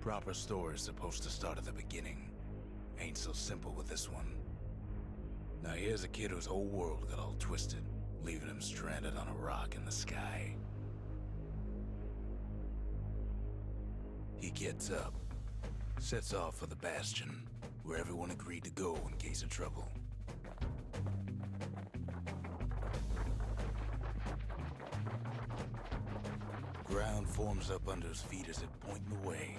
Proper story's supposed to start at the beginning. Ain't so simple with this one. Now here's a kid whose whole world got all twisted, leaving him stranded on a rock in the sky. He gets up, sets off for the Bastion, where everyone agreed to go in case of trouble. Ground forms up under his feet as it pointing the way.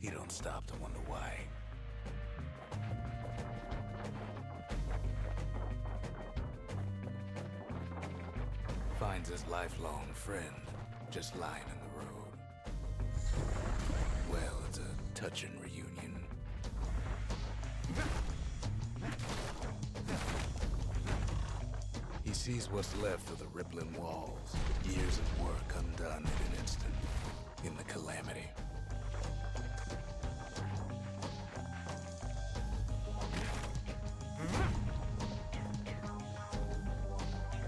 He don't stop to wonder why. Finds his lifelong friend just lying in the road. Well, it's a touching reunion. He sees what's left of the rippling walls, years of work undone in an instant, in the calamity.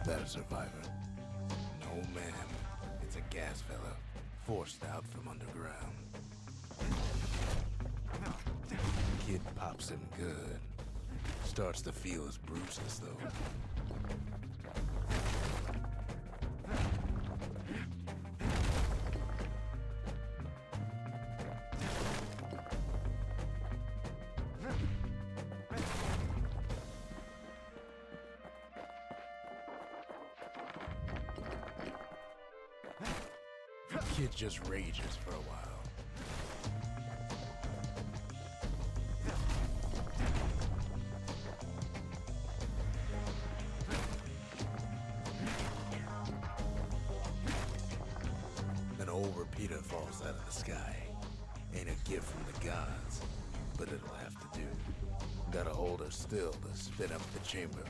That a survivor? No, ma'am. It's a gas fella, forced out from underground. Kid pops him good. Starts to feel his bruises, though. Kid just rages for a while. An old repeater falls out of the sky. Ain't a gift from the gods, but it'll have to do. Gotta hold her still to spin up the chamber.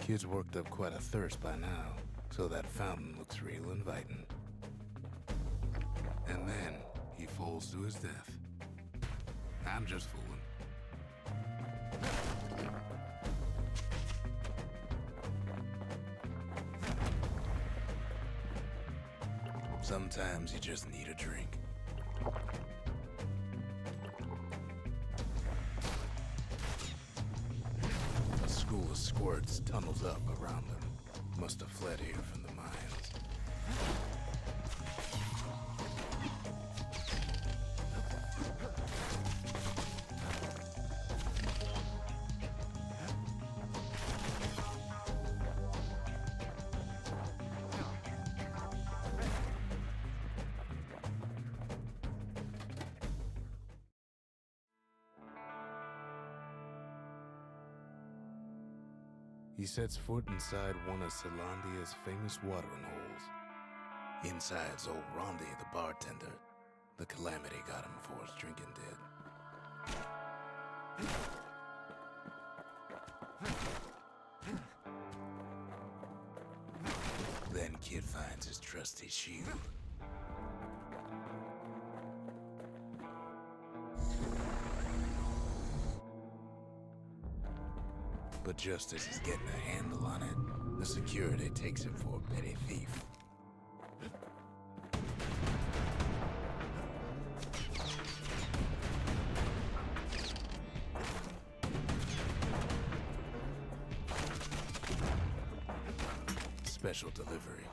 Kid's worked up quite a thirst by now, so that fountain looks real inviting. And then he falls to his death. I'm just fooling. Sometimes you just need a drink. School of squirts tunnels up around them. Must have fled here from the mines. He sets foot inside one of Celandia's famous watering holes. Inside's old Rondi, the bartender. The calamity got him before his drinking did. Then Kid finds his trusty shield. But just as he's getting a handle on it, the security takes him for a petty thief. Special delivery,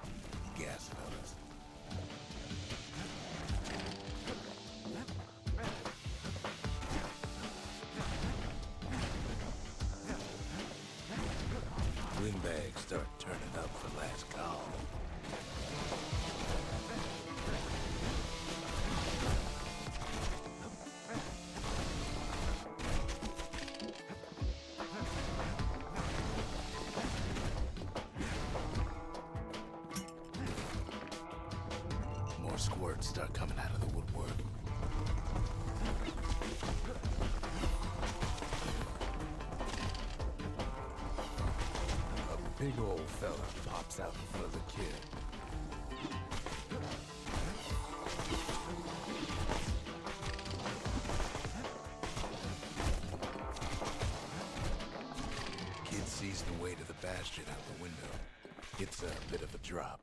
gas fellas. Windbags start turning up for last call. More squirts start coming out of the woodwork. Big old fella pops out in front of the kid. Kid sees the way to the Bastion out the window. It's a bit of a drop.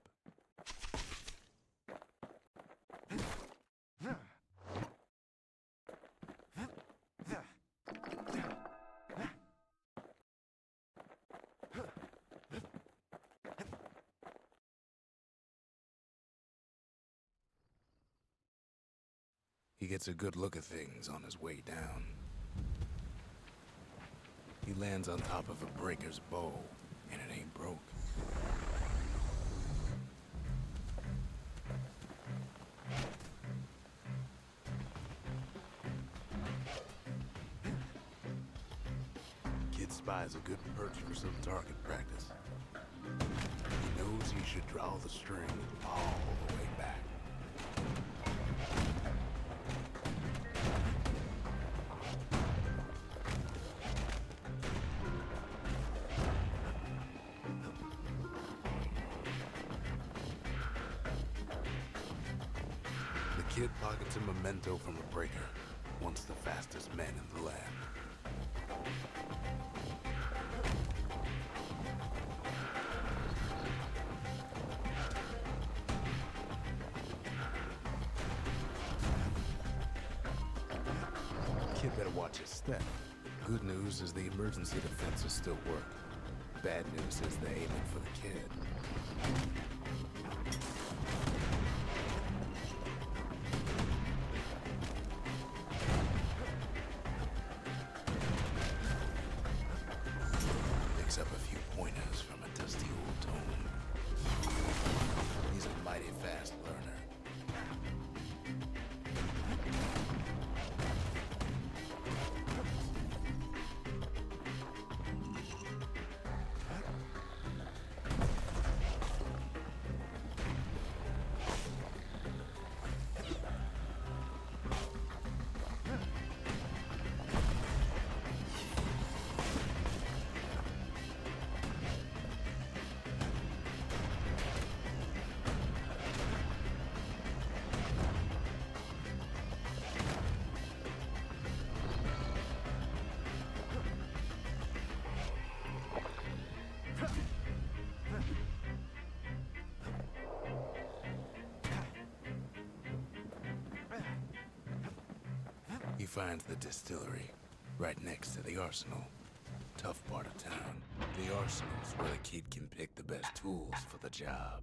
He gets a good look at things on his way down. He lands on top of a breaker's bow, and it ain't broke. Kid spies a good perch for some target practice. He knows he should draw the string all the way back. The kid pockets a memento from a breaker, once the fastest man in the land. Kid better watch his step. Good news is the emergency defenses still work. Bad news is they're aiming for the kid. Picks up a few pointers from a dusty old tome. He's a mighty fast learner. He finds the distillery, right next to the arsenal. Tough part of town. The arsenal's where the kid can pick the best tools for the job.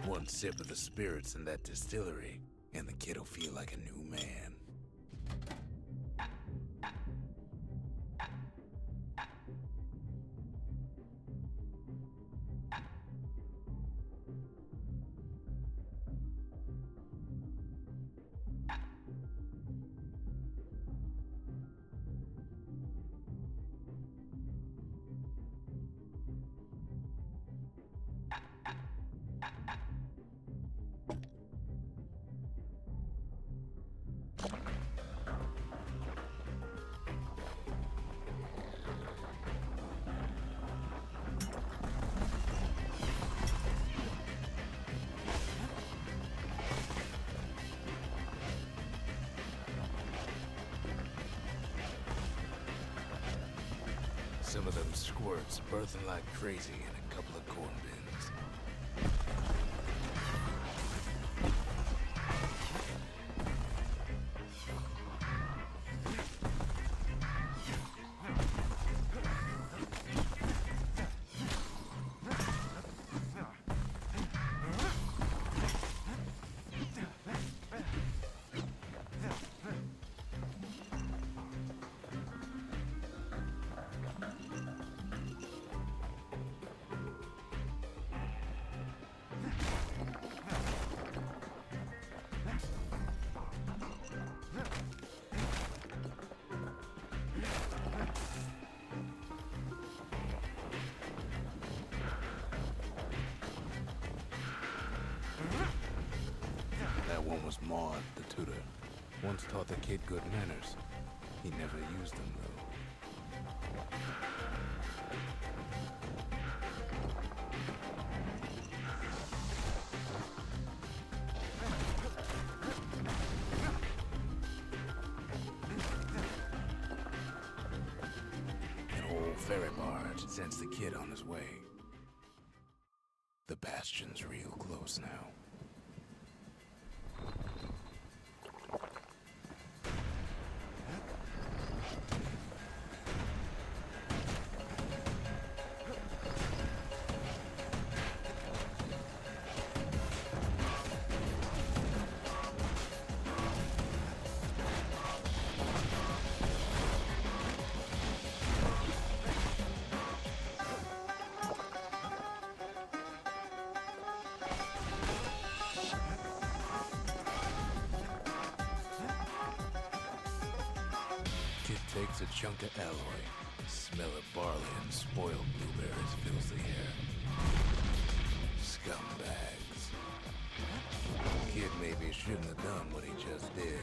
One sip of the spirits in that distillery, and the kid'll feel like a new man. Some of them squirts birthing like crazy in a couple of corn bins. was Maud, the tutor. Once taught the kid good manners. He never used them, though. An old ferry barge sends the kid on his way. The Bastion's real close now. Kid takes a chunk of alloy. Smell of barley and spoiled blueberries fills the air. Scumbags. Kid maybe shouldn't have done what he just did.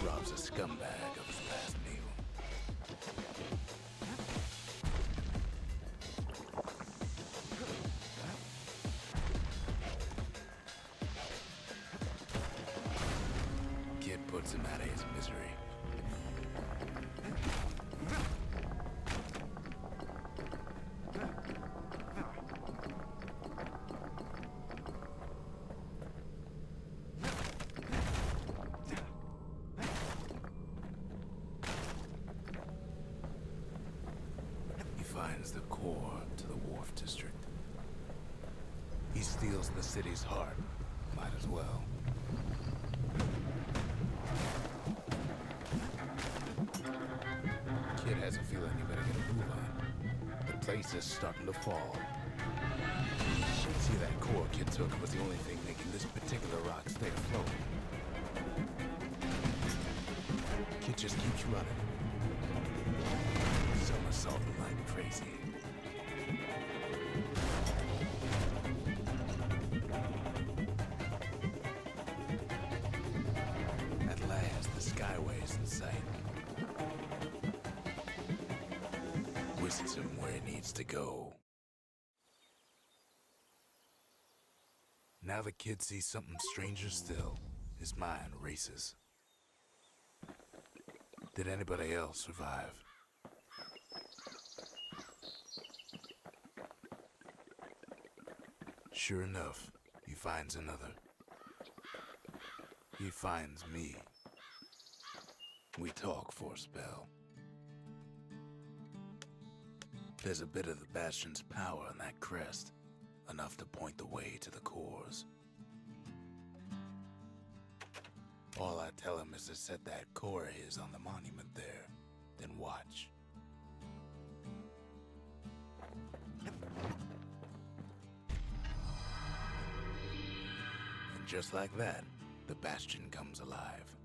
Rob's a scumbag of his last meal. Kid puts him out of his misery. Finds the core to the wharf district. He steals the city's heart. Might as well. Kid has a feeling he better get a move on. The place is starting to fall. See, that core Kid took was the only thing making this particular rock stay afloat. Kid just keeps running. Somersaulting like crazy. At last, the skyway's in sight. Whisks him where he needs to go. Now the kid sees something stranger still. His mind races. Did anybody else survive? Sure enough, he finds another. He finds me. We talk for a spell. There's a bit of the Bastion's power in that crest, enough to point the way to the cores. All I tell him is to set that core of his on the monument there, then watch. And just like that, the Bastion comes alive.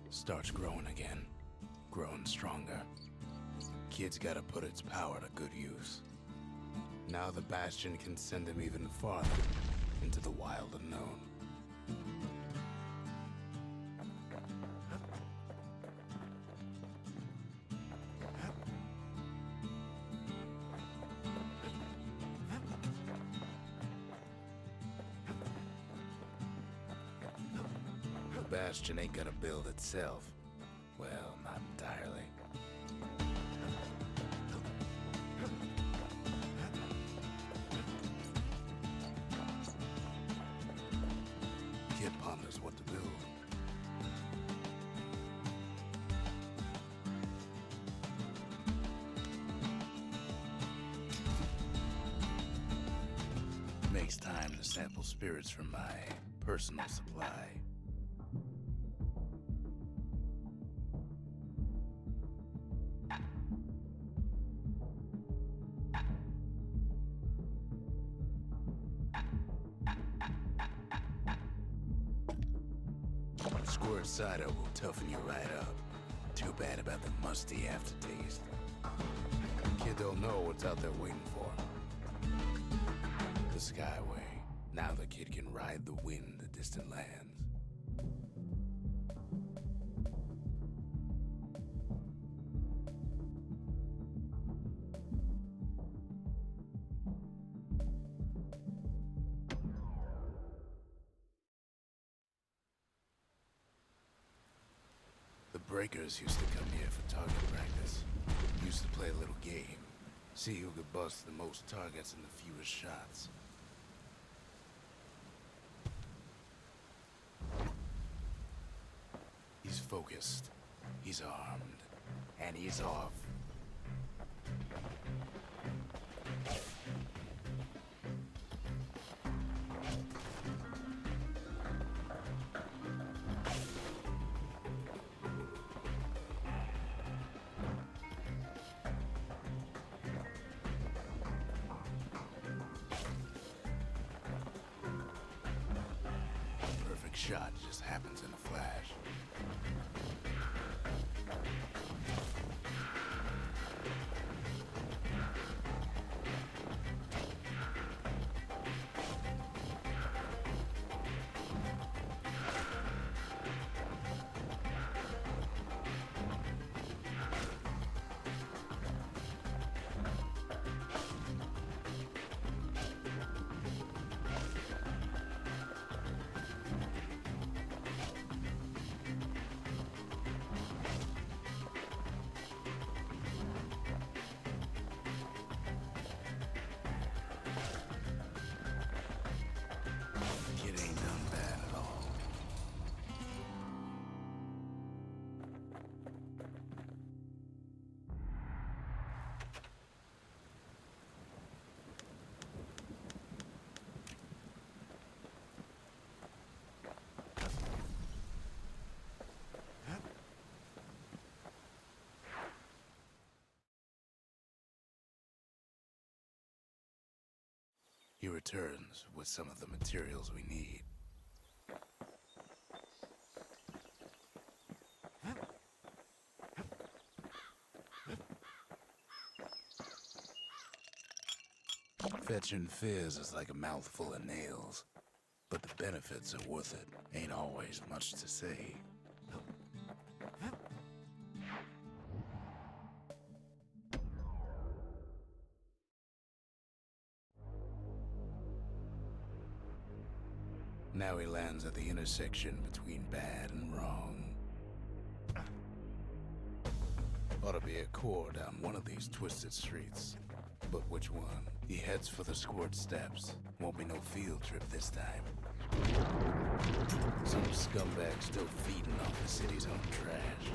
Starts growing again, growing stronger. Kid's gotta put its power to good use. Now the Bastion can send him even farther into the wild unknown. Bastion ain't gonna build itself. Well, not entirely. Kid ponders what to build. Makes time to sample spirits from my personal supply. Squirt cider will toughen you right up. Too bad about the musty aftertaste. Kid don't know what's out there waiting for him. The Skyway. Now the kid can ride the wind to distant lands. The breakers used to come here for target practice. Used to play a little game. See who could bust the most targets in the fewest shots. He's focused, he's armed, and he's off. Perfect shot just happens in a flash. He returns with some of the materials we need. Fetching fizz is like a mouthful of nails, but the benefits are worth it. Ain't always much to say. Now he lands at the intersection between bad and wrong. Ought to be a core down one of these twisted streets. But which one? He heads for the squirt steps. Won't be no field trip this time. Some scumbag still feeding off the city's own trash.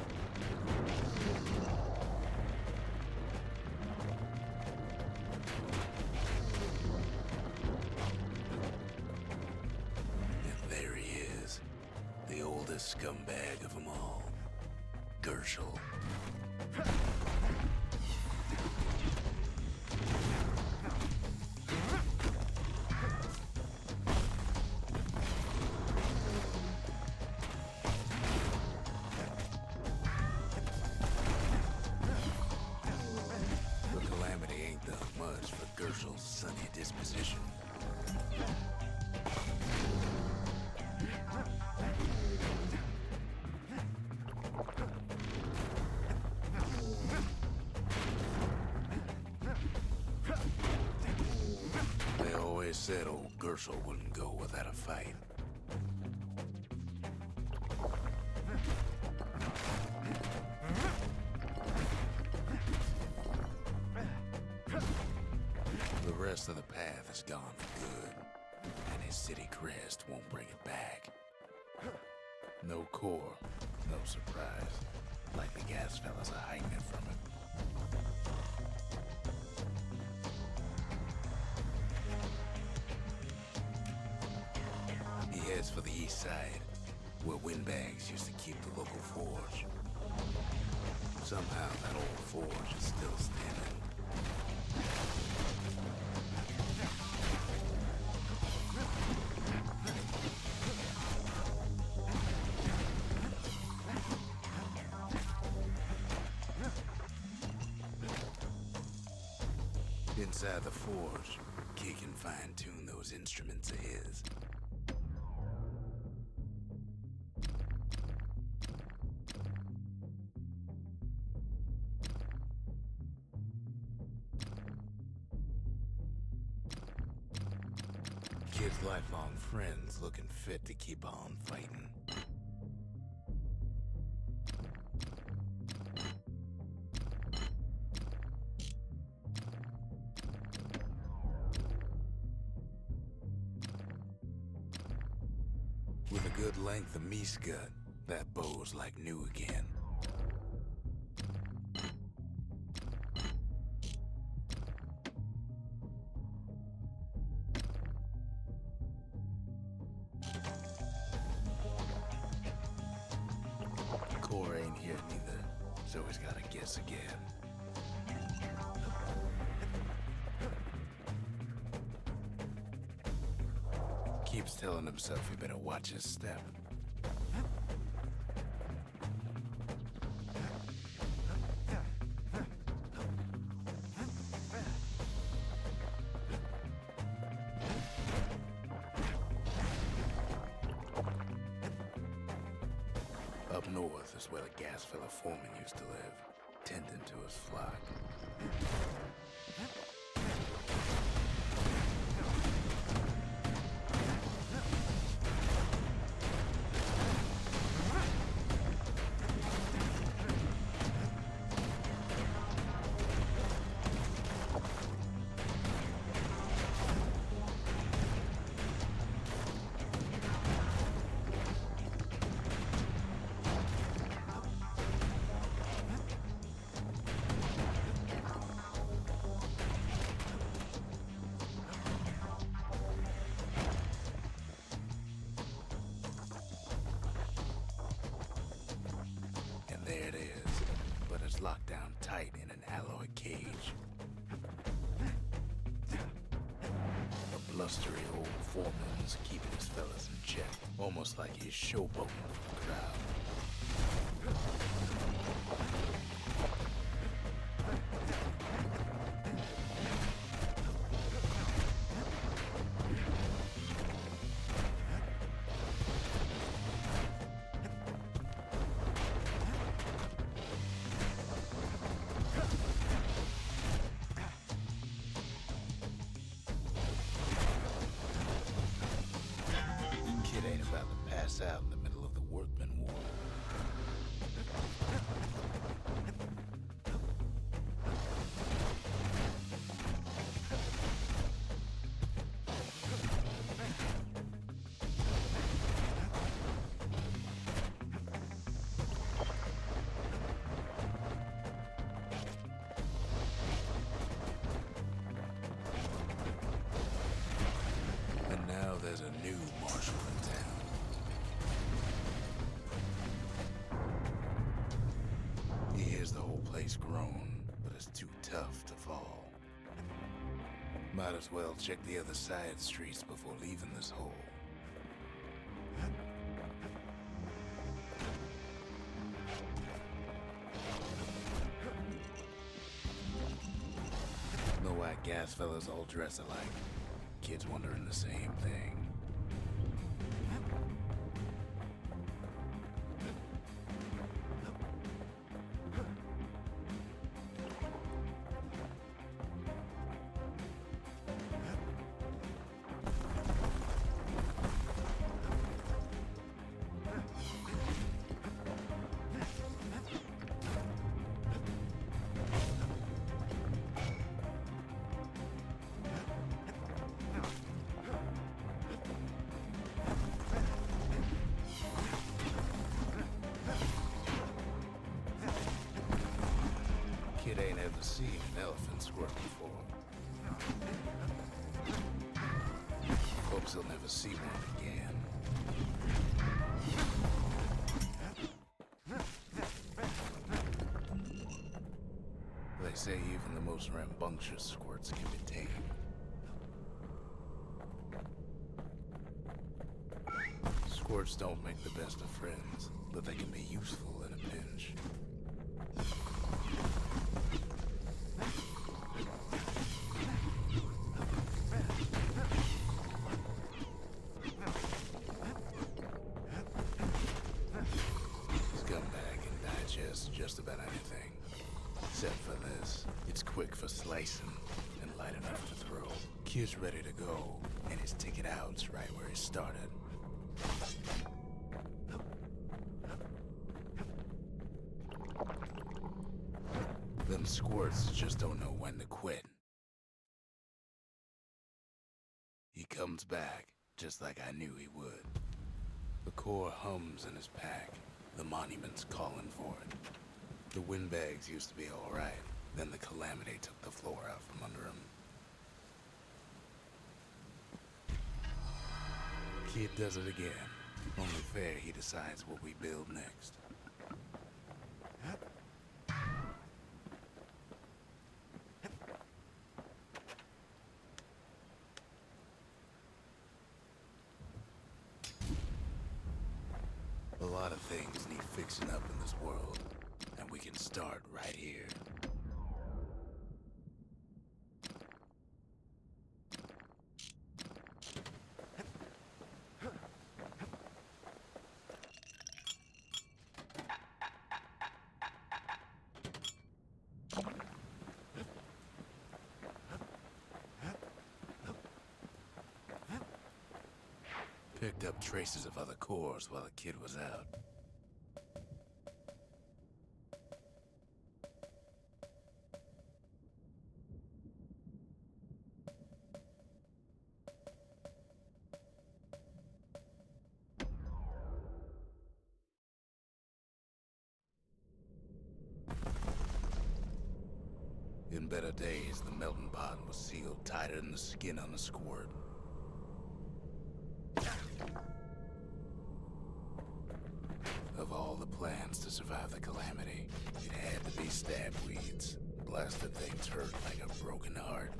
Scumbag of them all, Gershel. The calamity ain't done much for Gershel's sunny disposition. Said old Gershel wouldn't go without a fight. rest of the path is gone for good, and his city crest won't bring it back. No core, no surprise. Like the gas fellas are hiding it from him. He heads for the east side, where windbags used to keep the local forge. Somehow that old forge is still standing. Inside the forge, Key can fine-tune those instruments of his. Kid's lifelong friends looking fit to keep on fighting. With a good length of Meesgut, that bow's like new again. Core ain't here neither, so he's gotta guess again. Keeps telling himself he better watch his step. Up north is where the gas fella foreman used to live, tending to his flock. There it is, but it's locked down tight in an alloy cage. A blustery old foreman is keeping his fellas in check, almost like he's showboating for the crowd. About to pass out in the middle of the workman war. And now there's a new marshal in town. He hears the whole place groan, but it's too tough to fall. Might as well check the other side streets before leaving this hole. Know why gas fellas all dress alike? Kids wondering the same thing. seen an elephant squirt before. Hopes he'll never see one again. They say even the most rambunctious squirts can be tamed. Squirts don't make the best of friends, but they can be useful in a pinch. Scumbag can digest just about anything. Except for this. It's quick for slicing and light enough to throw. Kid's ready to go, and his ticket out's right where he started. Them squirts just don't know when to quit. He comes back, just like I knew he would. The core hums in his pack. The monument's calling for it. The windbags used to be alright. Then the calamity took the floor out from under him. Kid does it again. Only fair he decides what we build next. A lot of things need fixing up in this world, and we can start right here. Picked up traces of other cores while the kid was out. In better days, the melting pot was sealed tighter than the skin on a squirt. Of all the plans to survive the calamity, it had to be stab weeds. Blasted things hurt like a broken heart.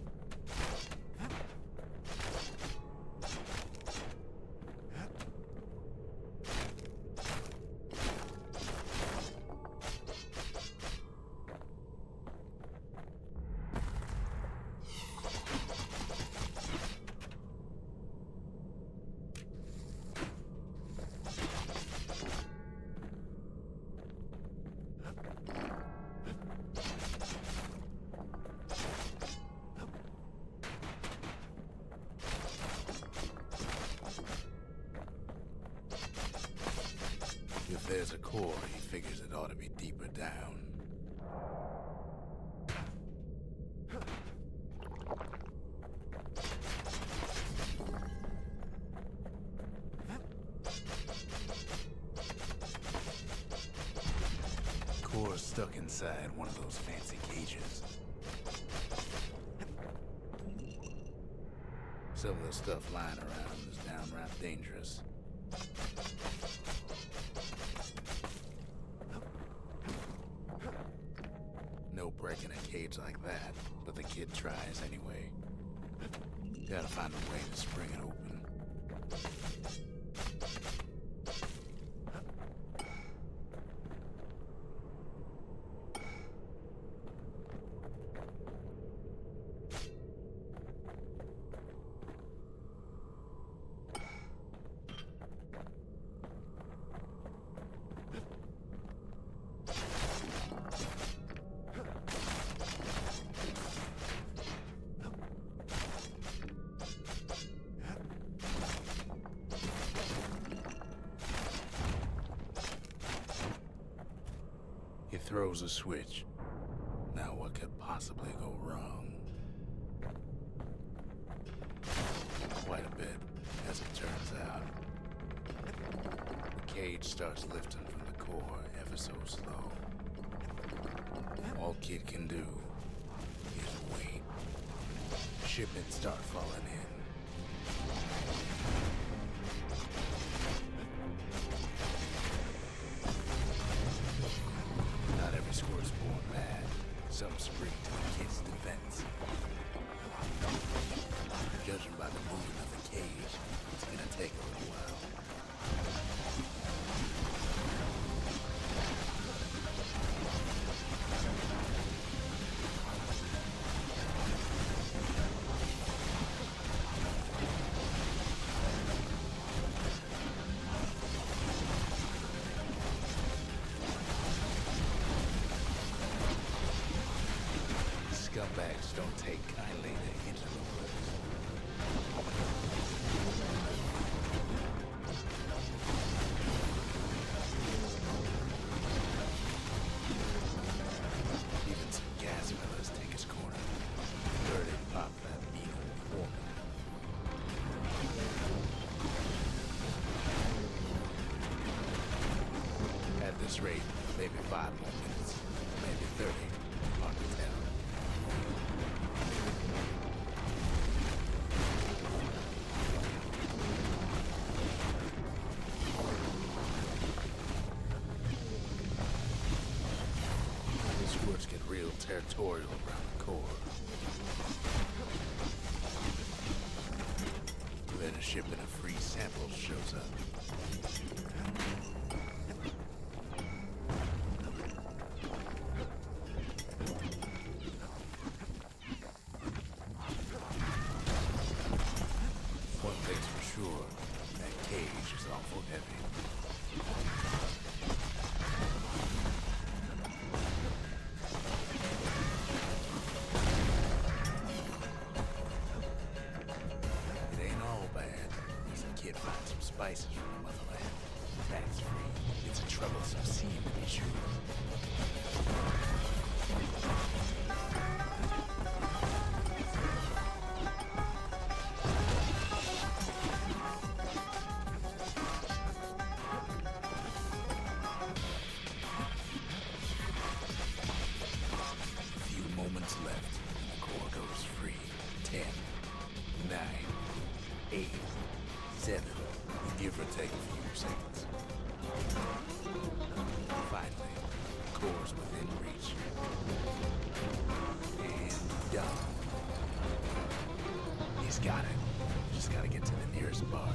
If there's a core, he figures it ought to be deeper down. Core's stuck inside one of those fancy cages. Some of the stuff lying around is downright dangerous. No breaking a cage like that, but the kid tries anyway. Gotta find a way to spring it open. He throws a switch. Now what could possibly go wrong? Quite a bit, as it turns out. The cage starts lifting from the core ever so slow. All Kid can do shipments start falling in. Not every squirt's born bad. Some spring to the kid's defense. Judging by the movement of the cage, it's gonna take a little while. Scumbags don't take kindly to interlopers. Even some gas fellas take his corner. Dirty pop that beetle woman. At this rate, maybe 5 more minutes, maybe 30. Hard to tell. Squirts get real territorial around the core. Then a shipment of free samples shows up. One thing's for sure, that cage is awful heavy. Find some spices from the motherland. Tax-free. It's a troublesome scene to be sure. A few moments left, and the core goes free. 10, 9, 8, 7, give or take a few seconds. Finally, the core's within reach. And done. He's got it. Just gotta get to the nearest barge.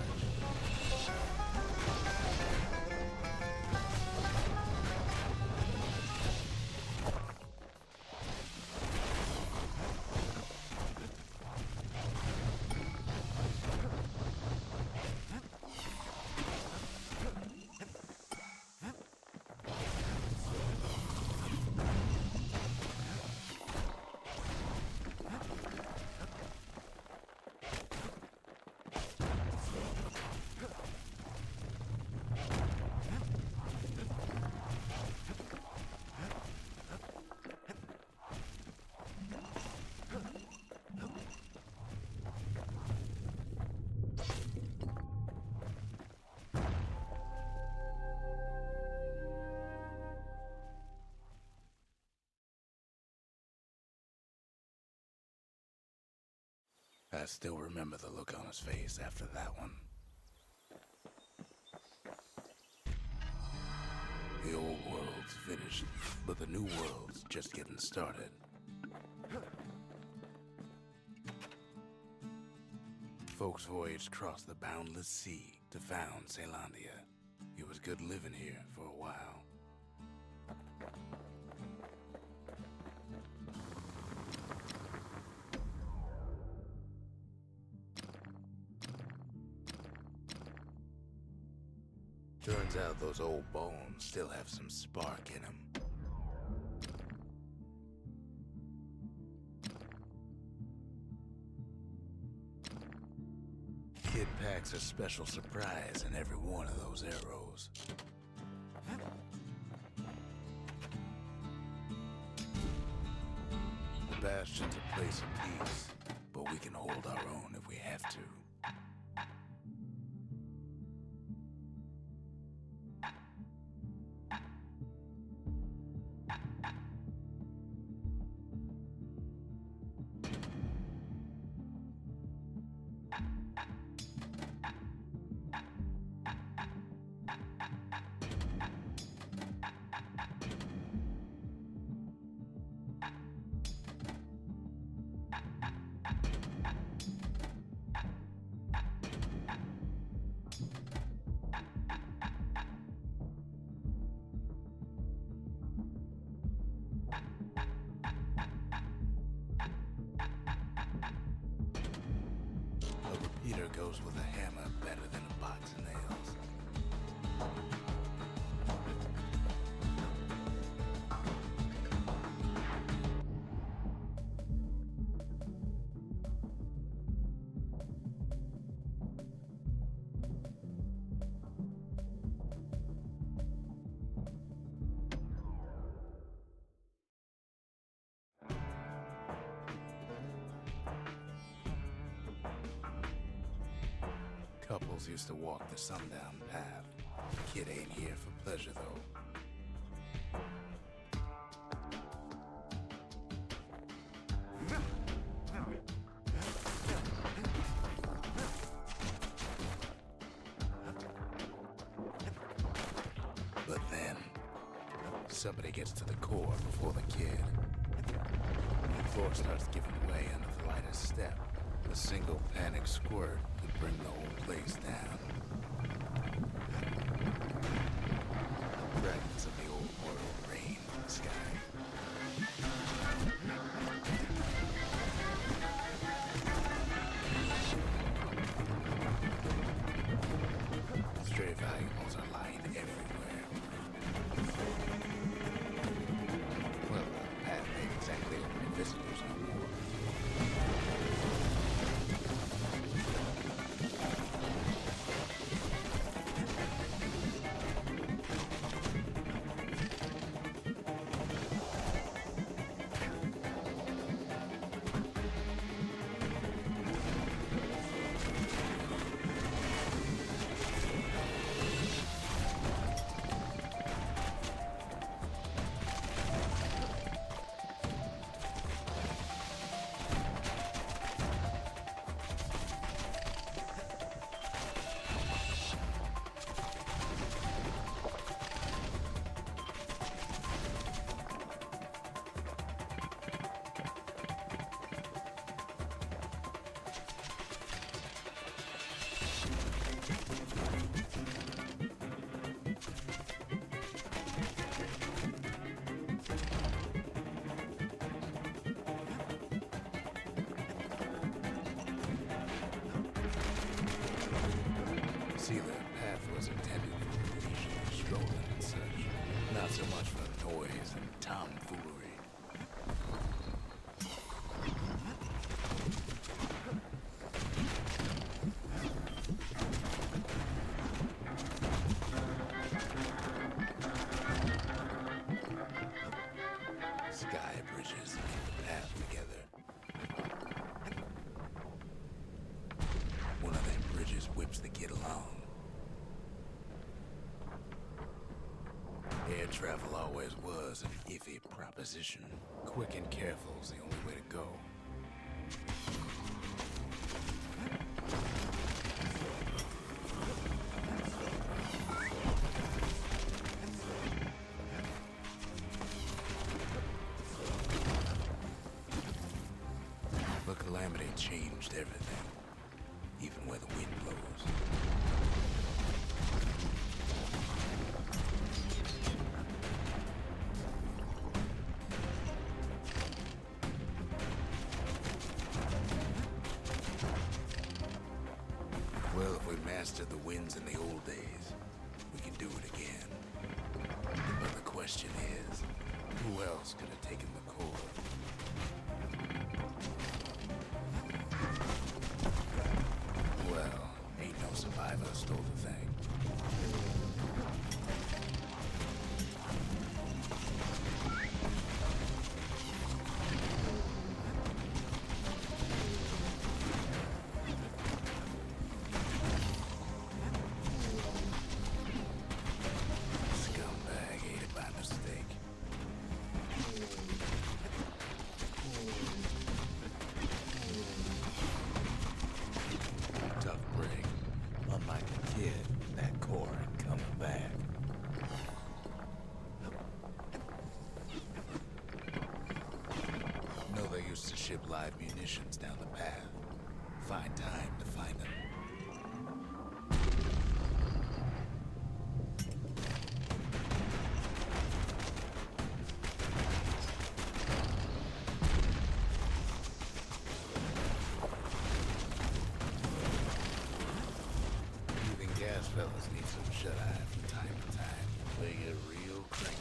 I still remember the look on his face after that one. The old world's finished, but the new world's just getting started. Folks voyaged across the boundless sea to found Caelondia. It was good living here for a while. Turns out those old bones still have some spark in them. Kid packs a special surprise in every one of those arrows. The Bastion's a place of peace, but we can hold our own if we have to. blows with a hammer better than a box of nails. Couples used to walk the sundown path. Kid ain't here for pleasure, though. But then, somebody gets to the core before the kid. The floor starts giving way under the lightest step. A single panic squirt could bring the whole place down. Fragments of the old world rain from the sky. Stray valuables are lying everywhere. Well, the path ain't exactly open to visitors no more. See, the path was intended for leisurely strolling and such, not so much for noise and tomfoolery. Sky bridges keep the path together. One of them bridges whips the kid along. Air travel always was an iffy proposition. Quick and careful's the only way to go. The calamity changed everything, even where the wind blows. Well, if we mastered the winds in the old days, we can do it again. But the question is, who else could have taken the core? Well, ain't no survivor stole the thing. Scumbag ate it by mistake. Tough break. Unlike a kid, that core ain't coming back. No, they used to ship live munitions down the path. Find time to find them. gas fellas need some shut-eye from time to time. They get real cranky.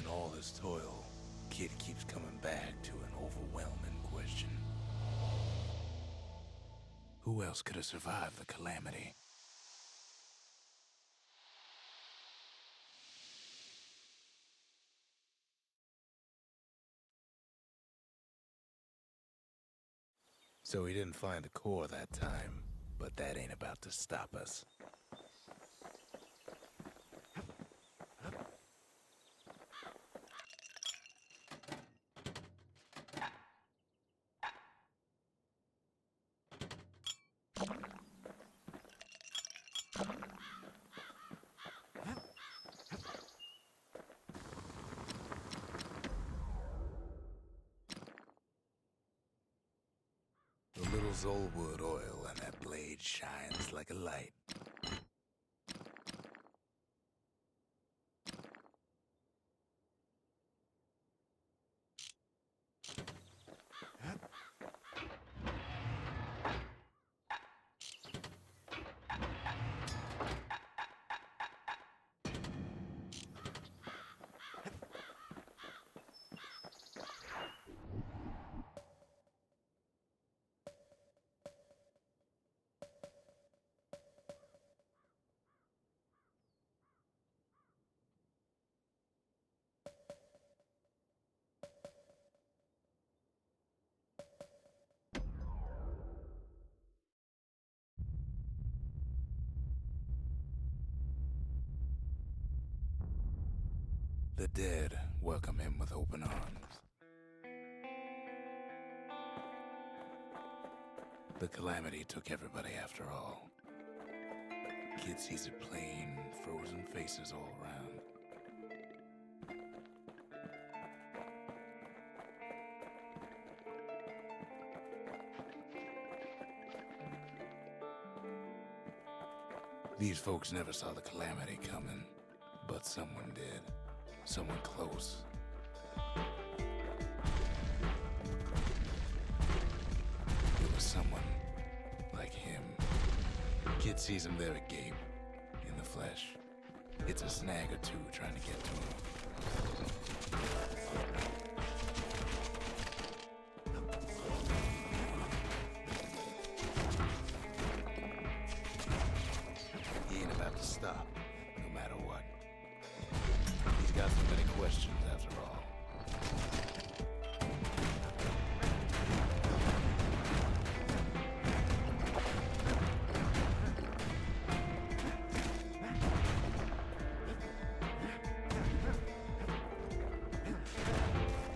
In all this toil, Kid keeps coming back to an overwhelming question. Who else could have survived the calamity? So he didn't find a core that time, but that ain't about to stop us. The little Zolwood oil and that blade shines like a light. The dead welcome him with open arms. The calamity took everybody after all. Kid sees it plain, frozen faces all around. These folks never saw the calamity coming, but someone did. Someone close. It was someone like him. Kid sees him there agape, in the flesh. It's a snag or two trying to get to him. He ain't about to stop, no matter what. He's got so many questions after all.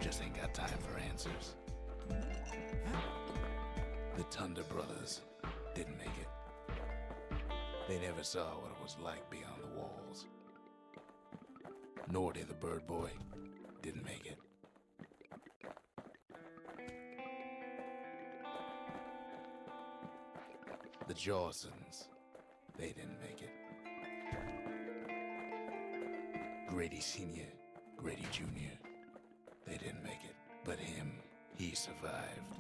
Just ain't got time for answers. The Thunder brothers didn't make it. They never saw what it was like beyond the walls. Nordy, the bird boy, didn't make it. The Jawsons, they didn't make it. Grady Sr., Grady Jr., they didn't make it. But him, he survived.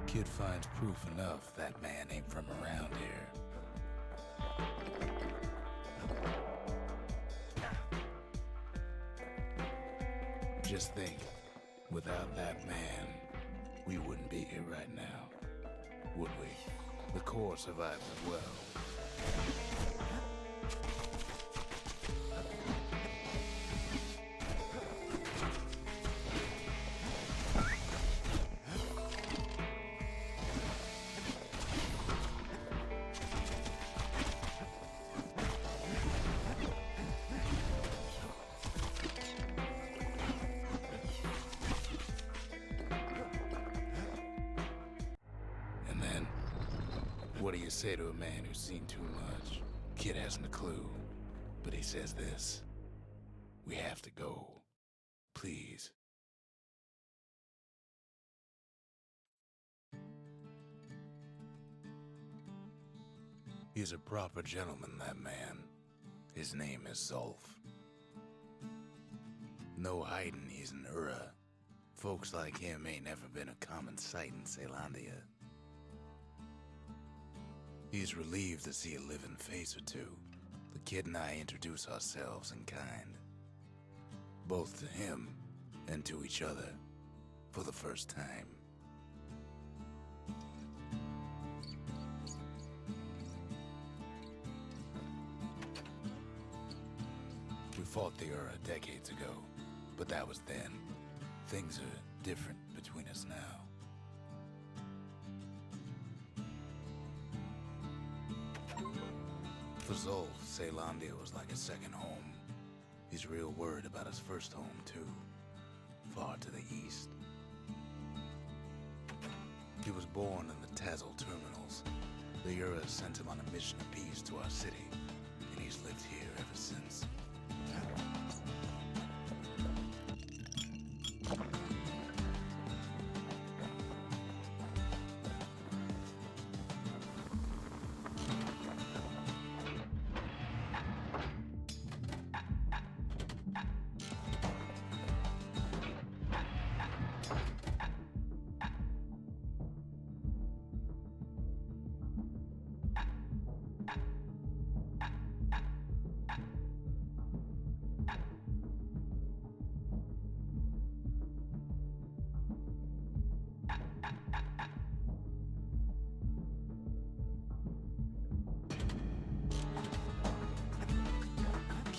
Kid finds proof enough that man ain't from around here. Just think, without that man, we wouldn't be here right now, would we? The core survived as well. What do you say to a man who's seen too much? Kid hasn't a clue, but he says this: we have to go. Please. He's a proper gentleman, that man. His name is Zolf. No hiding he's an Ura. Folks like him ain't never been a common sight in Caelondia. He's relieved to see a living face or two. The kid and I introduce ourselves in kind. Both to him and to each other for the first time. We fought the Ura decades ago, but that was then. Things are different between us now. For Zolf, Caelondia was like a second home. He's real worried about his first home, too. Far to the east. He was born in the Tazzle terminals. The Ura sent him on a mission of peace to our city, and he's lived here ever since.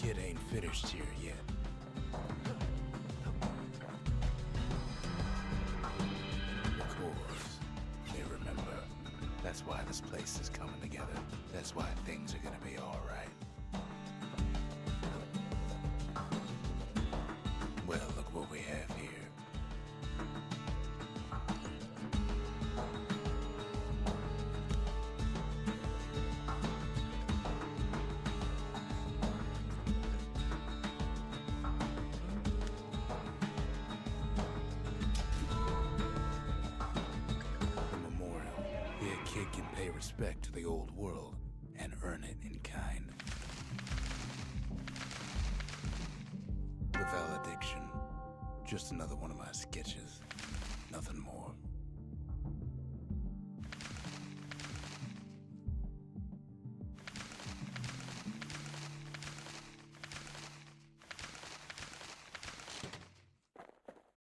Kid ain't finished here yet. The cores, they remember. That's why this place is coming together. That's why things are gonna be all right. Well, look what we have here. Kid can pay respect to the old world and earn it in kind. The valediction, just another one of my sketches, nothing more.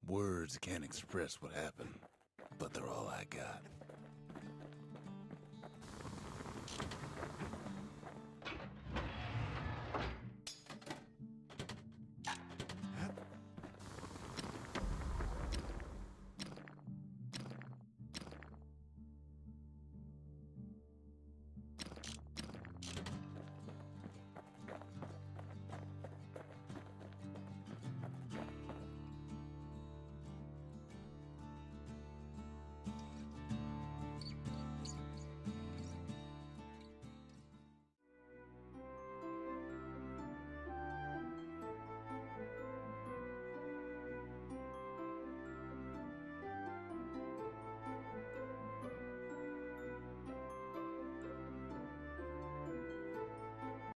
Words can't express what happened, but they're all I got.